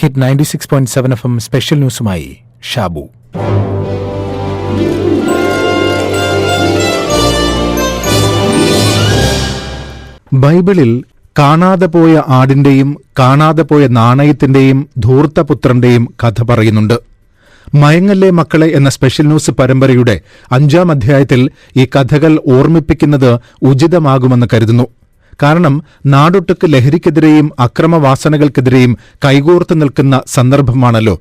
Hit 96.7 FM special ന്യൂസുമായി ഷാബു. ബൈബിളിൽ കാണാതെ പോയ ആടിന്റെയും കാണാതെ പോയ നാണയത്തിന്റെയും ധൂർത്തപുത്രന്റെയും കഥ പറയുന്നുണ്ട്. മയങ്ങല്ലേ മക്കളെ എന്ന സ്പെഷ്യൽ ന്യൂസ് പരമ്പരയുടെ 5-ാം അധ്യായത്തിൽ ഈ കഥകൾ ഓർമ്മിപ്പിക്കുന്നത് ഉചിതമാകുമെന്ന് കരുതുന്നു. കാരണം നാടൊട്ടുക്ക് ലഹരിക്കെതിരെയും അക്രമവാസനകൾക്കെതിരെയും കൈകോർത്ത് നിൽക്കുന്ന സന്ദർഭമാണല്ലോ.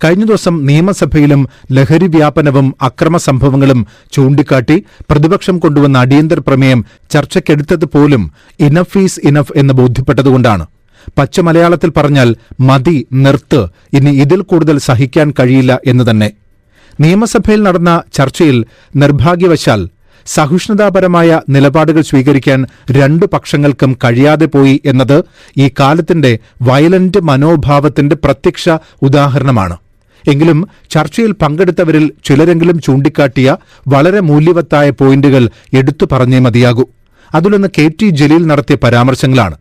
കഴിഞ്ഞ ദിവസം നിയമസഭയിലും ലഹരി വ്യാപനവും അക്രമ സംഭവങ്ങളും ചൂണ്ടിക്കാട്ടി പ്രതിപക്ഷം കൊണ്ടുവന്ന അടിയന്തര പ്രമേയം ചർച്ചയ്ക്കെടുത്തത് പോലും ഇനഫ് ഈസ് ഇനഫ് എന്ന് ബോധ്യപ്പെട്ടതുകൊണ്ടാണ്. പച്ച മലയാളത്തിൽ പറഞ്ഞാൽ മതി, നിർത്ത്, ഇനി ഇതിൽ കൂടുതൽ സഹിക്കാൻ കഴിയില്ല എന്ന് തന്നെ. നിയമസഭയിൽ നടന്ന ചർച്ചയിൽ നിർഭാഗ്യവശാൽ സഹിഷ്ണുതാപരമായ നിലപാടുകൾ സ്വീകരിക്കാൻ രണ്ടു പക്ഷങ്ങൾക്കും കഴിയാതെ പോയി എന്നത് ഈ കാലത്തിന്റെ വയലന്റ് മനോഭാവത്തിന്റെ പ്രത്യക്ഷ ഉദാഹരണമാണ്. എങ്കിലും ചർച്ചയിൽ പങ്കെടുത്തവരിൽ ചിലരെങ്കിലും ചൂണ്ടിക്കാട്ടിയ വളരെ മൂല്യവത്തായ പോയിന്റുകൾ എടുത്തു പറഞ്ഞേ മതിയാകൂ. അതിലൊന്ന് KT ജലീൽ നടത്തിയ പരാമർശങ്ങളാണ്.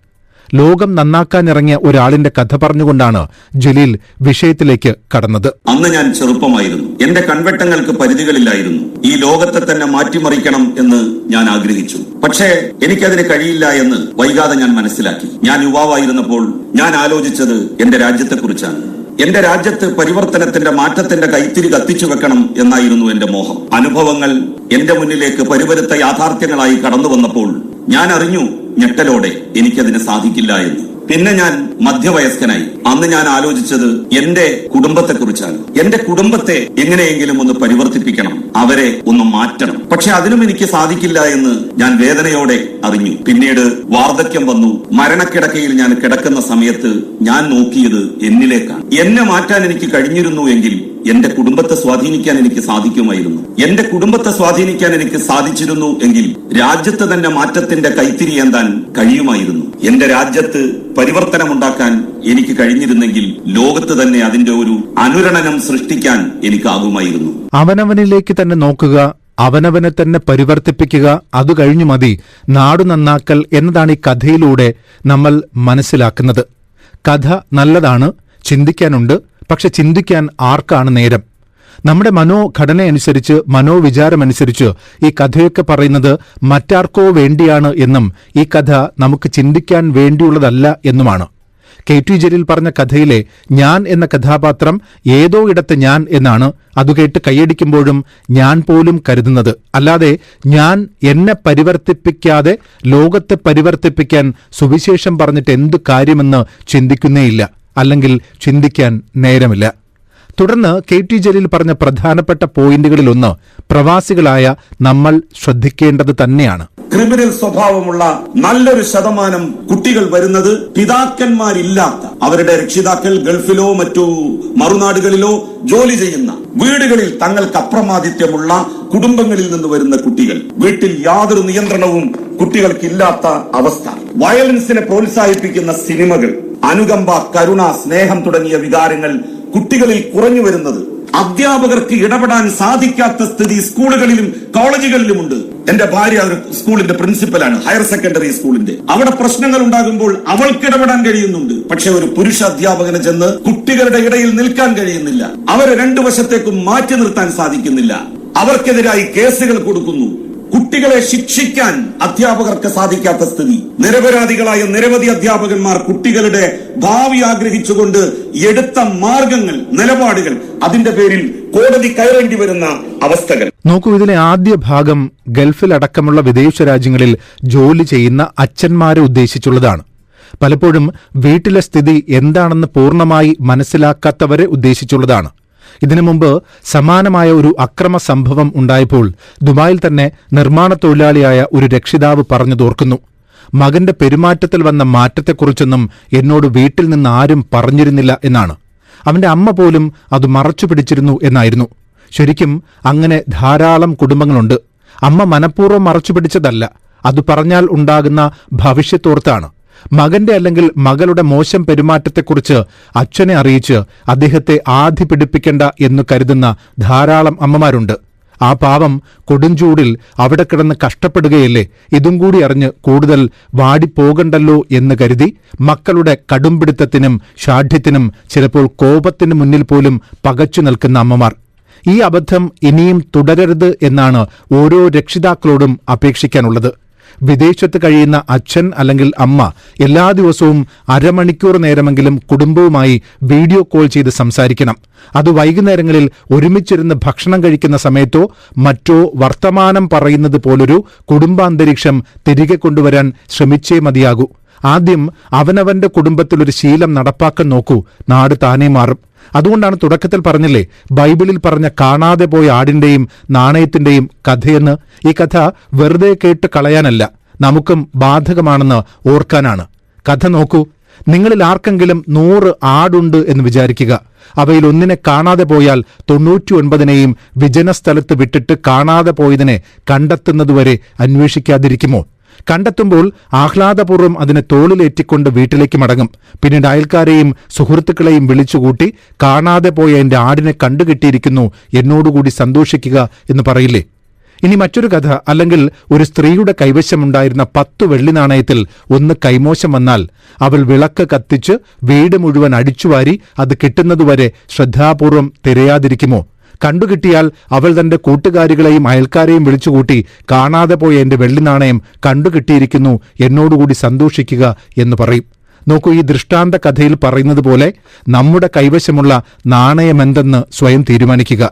ലോകം നന്നാക്കാനിറങ്ങിയ ഒരാളിന്റെ കഥ പറഞ്ഞുകൊണ്ടാണ് ജലീൽ വിഷയത്തിലേക്ക് കടന്നത്. അന്ന് ഞാൻ ചെറുപ്പമായിരുന്നു. എന്റെ കൺവെട്ടങ്ങൾക്ക് പരിധികളില്ലായിരുന്നു. ഈ ലോകത്തെ തന്നെ മാറ്റിമറിക്കണം എന്ന് ഞാൻ ആഗ്രഹിച്ചു. പക്ഷേ എനിക്കതിന് കഴിയില്ല എന്ന് വൈകാതെ ഞാൻ മനസ്സിലാക്കി. ഞാൻ യുവാവായിരുന്നപ്പോൾ ഞാൻ ആലോചിച്ചത് എന്റെ രാജ്യത്തെക്കുറിച്ചാണ്. എന്റെ രാജ്യത്ത് പരിവർത്തനത്തിന്റെ മാറ്റത്തിന്റെ കൈത്തിരി കത്തിച്ചു വെക്കണം എന്നായിരുന്നു എന്റെ മോഹം. അനുഭവങ്ങൾ എന്റെ മുന്നിലേക്ക് പരിവരുത്ത യാഥാർത്ഥ്യങ്ങളായി കടന്നു വന്നപ്പോൾ ഞാൻ അറിഞ്ഞു ഞെട്ടലോടെ എനിക്കതിന് സാധിക്കില്ല എന്ന്. പിന്നെ ഞാൻ മധ്യവയസ്കനായി. അന്ന് ഞാൻ ആലോചിച്ചത് എന്റെ കുടുംബത്തെക്കുറിച്ചാണ്. എന്റെ കുടുംബത്തെ എങ്ങനെയെങ്കിലും ഒന്ന് പരിവർത്തിപ്പിക്കണം, അവരെ ഒന്ന് മാറ്റണം. പക്ഷെ അതിനും എനിക്ക് സാധിക്കില്ല എന്ന് ഞാൻ വേദനയോടെ അറിഞ്ഞു. പിന്നീട് വാർദ്ധക്യം വന്നു. മരണക്കിടക്കയിൽ ഞാൻ കിടക്കുന്ന സമയത്ത് ഞാൻ നോക്കിയത് എന്നിലേക്കാണ്. എന്നെ മാറ്റാൻ എനിക്ക് കഴിഞ്ഞിരുന്നു എങ്കിൽ എന്റെ കുടുംബത്തെ സ്വാധീനിക്കാൻ എനിക്ക് സാധിക്കുമായിരുന്നു. എന്റെ കുടുംബത്തെ സ്വാധീനിക്കാൻ എനിക്ക് സാധിച്ചിരുന്നു എങ്കിൽ രാജ്യത്ത് തന്നെ മാറ്റത്തിന്റെ കൈത്തിരി ഏന്താൻ കഴിയുമായിരുന്നു. എന്റെ രാജ്യത്ത് പരിവർത്തനമുണ്ടാക്കാൻ എനിക്ക് കഴിഞ്ഞിരുന്നെങ്കിൽ ലോകത്ത് തന്നെ അതിന്റെ ഒരു അനുരണനം സൃഷ്ടിക്കാൻ എനിക്കാകുമായിരുന്നു. അവനവനിലേക്ക് തന്നെ നോക്കുക, അവനവനെ തന്നെ പരിവർത്തിപ്പിക്കുക, അതു കഴിഞ്ഞു മതി നാടു നന്നാക്കൽ എന്നതാണ് ഈ കഥയിലൂടെ നമ്മൾ മനസ്സിലാക്കുന്നത്. കഥ നല്ലതാണ്, ചിന്തിക്കാനുണ്ട്. പക്ഷെ ചിന്തിക്കാൻ ആർക്കാണ് നേരം? നമ്മുടെ മനോഘടനയനുസരിച്ച്, മനോവിചാരമനുസരിച്ച് ഈ കഥയൊക്കെ പറയുന്നത് മറ്റാർക്കോ വേണ്ടിയാണ് എന്നും ഈ കഥ നമുക്ക് ചിന്തിക്കാൻ വേണ്ടിയുള്ളതല്ല എന്നുമാണ്. KT ജലീൽ പറഞ്ഞ കഥയിലെ ഞാൻ എന്ന കഥാപാത്രം ഏതോ ഇടത്ത് ഞാൻ എന്നാണ്. അതുകേട്ട് കൈയടിക്കുമ്പോഴും ഞാൻ പോലും കരുതുന്നത്. അല്ലാതെ ഞാൻ എന്നെ പരിവർത്തിപ്പിക്കാതെ ലോകത്തെ പരിവർത്തിപ്പിക്കാൻ സുവിശേഷം പറഞ്ഞിട്ട് എന്തു കാര്യമെന്ന് ചിന്തിക്കുന്നേയില്ല, അല്ലെങ്കിൽ ചിന്തിക്കാൻ നേരമില്ല. തുടർന്ന് KT ജലീൽ പറഞ്ഞ പ്രധാനപ്പെട്ട പോയിന്റുകളിലൊന്ന് പ്രവാസികളായ നമ്മൾ ശ്രദ്ധിക്കേണ്ടത് തന്നെയാണ്. ക്രിമിനൽ സ്വഭാവമുള്ള നല്ലൊരു ശതമാനം കുട്ടികൾ വരുന്നത് പിതാക്കന്മാരില്ലാത്ത, അവരുടെ രക്ഷിതാക്കൾ ഗൾഫിലോ മറ്റു മറുനാടുകളിലോ ജോലി ചെയ്യുന്ന, വീടുകളിൽ തങ്ങൾക്ക് അപ്രമാദിത്യമുള്ള കുടുംബങ്ങളിൽ നിന്ന് വരുന്ന കുട്ടികൾ. വീട്ടിൽ യാതൊരു നിയന്ത്രണവും കുട്ടികൾക്കില്ലാത്ത അവസ്ഥ. വയലൻസിനെ പ്രോത്സാഹിപ്പിക്കുന്ന സിനിമകൾ, അനുകമ്പ, കരുണ, സ്നേഹം തുടങ്ങിയ വികാരങ്ങൾ കുട്ടികളിൽ കുറഞ്ഞു വരുന്നത്. അധ്യാപകർക്ക് ഇടപെടാൻ സാധിക്കാത്ത സ്ഥിതി സ്കൂളുകളിലും കോളേജുകളിലുമുണ്ട്. എന്റെ ഭാര്യ ഒരു സ്കൂളിന്റെ പ്രിൻസിപ്പലാണ്, ഹയർ സെക്കൻഡറി സ്കൂളിന്റെ. അവിടെ പ്രശ്നങ്ങൾ ഉണ്ടാകുമ്പോൾ അവൾക്ക് ഇടപെടാൻ കഴിയുന്നുണ്ട്. പക്ഷെ ഒരു പുരുഷ അധ്യാപകന് ചെന്ന് കുട്ടികളുടെ ഇടയിൽ നിൽക്കാൻ കഴിയുന്നില്ല. അവരെ രണ്ടു വശത്തേക്കും മാറ്റി നിർത്താൻ സാധിക്കുന്നില്ല. അവർക്കെതിരായി കേസുകൾ കൊടുക്കുന്നു. കുട്ടികളെ ശിക്ഷിക്കാൻ അധ്യാപകർക്ക് സാധിക്കാത്ത സ്ഥിതി. നിരപരാധികളായ നിരവധി അധ്യാപകന്മാർ കുട്ടികളുടെ ഭാവി ആഗ്രഹിച്ചുകൊണ്ട് എടുത്ത മാർഗങ്ങൾ, നിലപാടുകൾ, അതിന്റെ പേരിൽ കോടതി കയറേണ്ടി വരുന്ന അവസ്ഥകൾ നോക്കൂ. ഇതിലെ ആദ്യ ഭാഗം ഗൾഫിലടക്കമുള്ള വിദേശ രാജ്യങ്ങളിൽ ജോലി ചെയ്യുന്ന അച്ഛന്മാരെ ഉദ്ദേശിച്ചുള്ളതാണ്. പലപ്പോഴും വീട്ടിലെ സ്ഥിതി എന്താണെന്ന് പൂർണ്ണമായി മനസ്സിലാക്കാത്തവരെ ഉദ്ദേശിച്ചുള്ളതാണ്. ഇതിനു മുമ്പ് സമാനമായ ഒരു അക്രമ സംഭവം ഉണ്ടായപ്പോൾ ദുബായിൽ തന്നെ നിർമ്മാണ തൊഴിലാളിയായ ഒരു രക്ഷിതാവ് പറഞ്ഞതോർക്കുന്നു. മകന്റെ പെരുമാറ്റത്തിൽ വന്ന മാറ്റത്തെക്കുറിച്ചൊന്നും എന്നോട് വീട്ടിൽ നിന്ന് ആരും പറഞ്ഞിരുന്നില്ല എന്നാണ്. അവന്റെ അമ്മ പോലും അത് മറച്ചു പിടിച്ചിരുന്നു എന്നായിരുന്നു. ശരിക്കും അങ്ങനെ ധാരാളം കുടുംബങ്ങളുണ്ട്. അമ്മ മനഃപൂർവ്വം മറച്ചു പിടിച്ചതല്ല, അത് പറഞ്ഞാൽ ഉണ്ടാകുന്ന ഭവിഷ്യത്തോർത്താണ്. മകന്റെ അല്ലെങ്കിൽ മകളുടെ മോശം പെരുമാറ്റത്തെക്കുറിച്ച് അച്ഛനെ അറിയിച്ച് അദ്ദേഹത്തെ ആധി പിടിപ്പിക്കേണ്ട എന്ന് കരുതുന്ന ധാരാളം അമ്മമാരുണ്ട്. ആ പാവം കൊടുംചൂടിൽ അവിടെ കിടന്ന് കഷ്ടപ്പെടുകയല്ലേ. ഇതും കൂടി അറിഞ്ഞ് കൂടുതൽ വാടിപ്പോകണ്ടല്ലോ എന്ന് കരുതി മക്കളുടെ കടുംപിടുത്തത്തിനും ഷാഠ്യത്തിനും ചിലപ്പോൾ കോപത്തിന് മുന്നിൽ പോലും പകച്ചു നിൽക്കുന്ന അമ്മമാർ. ഈ അബദ്ധം ഇനിയും തുടരരുത് എന്നാണ് ഓരോ രക്ഷിതാക്കളോടും അപേക്ഷിക്കാനുള്ളത്. വിദേശത്ത് കഴിയുന്ന അച്ഛൻ അല്ലെങ്കിൽ അമ്മ എല്ലാ ദിവസവും അരമണിക്കൂർ നേരമെങ്കിലും കുടുംബവുമായി വീഡിയോ കോൾ ചെയ്ത് സംസാരിക്കണം. അത് വൈകുന്നേരങ്ങളിൽ ഒരുമിച്ചിരുന്ന് ഭക്ഷണം കഴിക്കുന്ന സമയത്തോ മറ്റോ വർത്തമാനം പറയുന്നത് പോലൊരു കുടുംബാന്തരീക്ഷം തിരികെ കൊണ്ടുവരാൻ ശ്രമിച്ചേ മതിയാകൂ. ആദ്യം അവനവന്റെ കുടുംബത്തിലൊരു ശീലം നടപ്പാക്കാൻ നോക്കൂ, നാട് താനേ മാറും. അതുകൊണ്ടാണ് തുടക്കത്തിൽ പറഞ്ഞില്ലേ, ബൈബിളിൽ പറഞ്ഞ കാണാതെ പോയ ആടിന്റെയും നാണയത്തിന്റെയും കഥയെന്ന്. ഈ കഥ വെറുതെ കേട്ട് കളയാനല്ല, നമുക്കും ബാധകമാണെന്ന് ഓർക്കാനാണ്. കഥ നോക്കൂ. നിങ്ങളിൽ ആർക്കെങ്കിലും 100 ആടുണ്ട് എന്ന് വിചാരിക്കുക. അവയിൽ ഒന്നിനെ കാണാതെ പോയാൽ 99നെയും വിജനസ്ഥലത്ത് വിട്ടിട്ട് കാണാതെ പോയതിനെ കണ്ടെത്തുന്നതുവരെ അന്വേഷിക്കാതിരിക്കുമോ? കണ്ടെത്തുമ്പോൾ ആഹ്ലാദപൂർവ്വം അതിനെ തോളിലേറ്റിക്കൊണ്ട് വീട്ടിലേക്ക് മടങ്ങും. പിന്നീട് അയൽക്കാരെയും സുഹൃത്തുക്കളെയും വിളിച്ചുകൂട്ടി കാണാതെ പോയ എന്റെ ആടിനെ കണ്ടുകിട്ടിയിരിക്കുന്നു, എന്നോടുകൂടി സന്തോഷിക്കുക എന്ന് പറയില്ലേ? ഇനി മറ്റൊരു കഥ. അല്ലെങ്കിൽ ഒരു സ്ത്രീയുടെ കൈവശമുണ്ടായിരുന്ന 10 വെള്ളി നാണയത്തിൽ 1 കൈമോശം വന്നാൽ അവൾ വിളക്ക് കത്തിച്ച് വീട് മുഴുവൻ അടിച്ചുവാരി അത് കിട്ടുന്നതുവരെ ശ്രദ്ധാപൂർവം തിരയാതിരിക്കുമോ? കണ്ടുകിട്ടിയാൽ അവൾ തന്റെ കൂട്ടുകാരികളെയും അയൽക്കാരെയും വിളിച്ചുകൂട്ടി കാണാതെ പോയ എന്റെ വെള്ളി നാണയം കണ്ടുകിട്ടിയിരിക്കുന്നു, എന്നോടുകൂടി സന്തോഷിക്കുക എന്ന് പറയും. നോക്കൂ, ഈ ദൃഷ്ടാന്ത കഥയിൽ പറയുന്നത് പോലെ നമ്മുടെ കൈവശമുള്ള നാണയമെന്തെന്ന് സ്വയം തീരുമാനിക്കുക.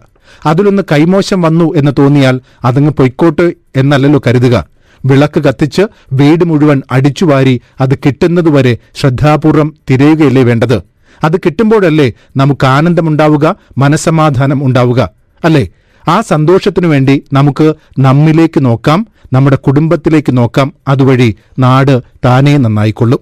അതിലൊന്ന് കൈമോശം വന്നു എന്ന് തോന്നിയാൽ അതങ്ങ് പൊയ്ക്കോട്ട് എന്നല്ലല്ലോ കരുതുക. വിളക്ക് കത്തിച്ച് വീട് മുഴുവൻ അടിച്ചുവാരി അത് കിട്ടുന്നതുവരെ ശ്രദ്ധാപൂർവം തിരയുകയല്ലേ വേണ്ടത്? അത് കിട്ടുമ്പോഴല്ലേ നമുക്ക് ആനന്ദമുണ്ടാവുക, മനസ്സമാധാനം ഉണ്ടാവുക, അല്ലേ? ആ സന്തോഷത്തിനു വേണ്ടി നമുക്ക് നമ്മിലേക്ക് നോക്കാം, നമ്മുടെ കുടുംബത്തിലേക്ക് നോക്കാം. അതുവഴി നാട് താനേ നന്നായിക്കൊള്ളും.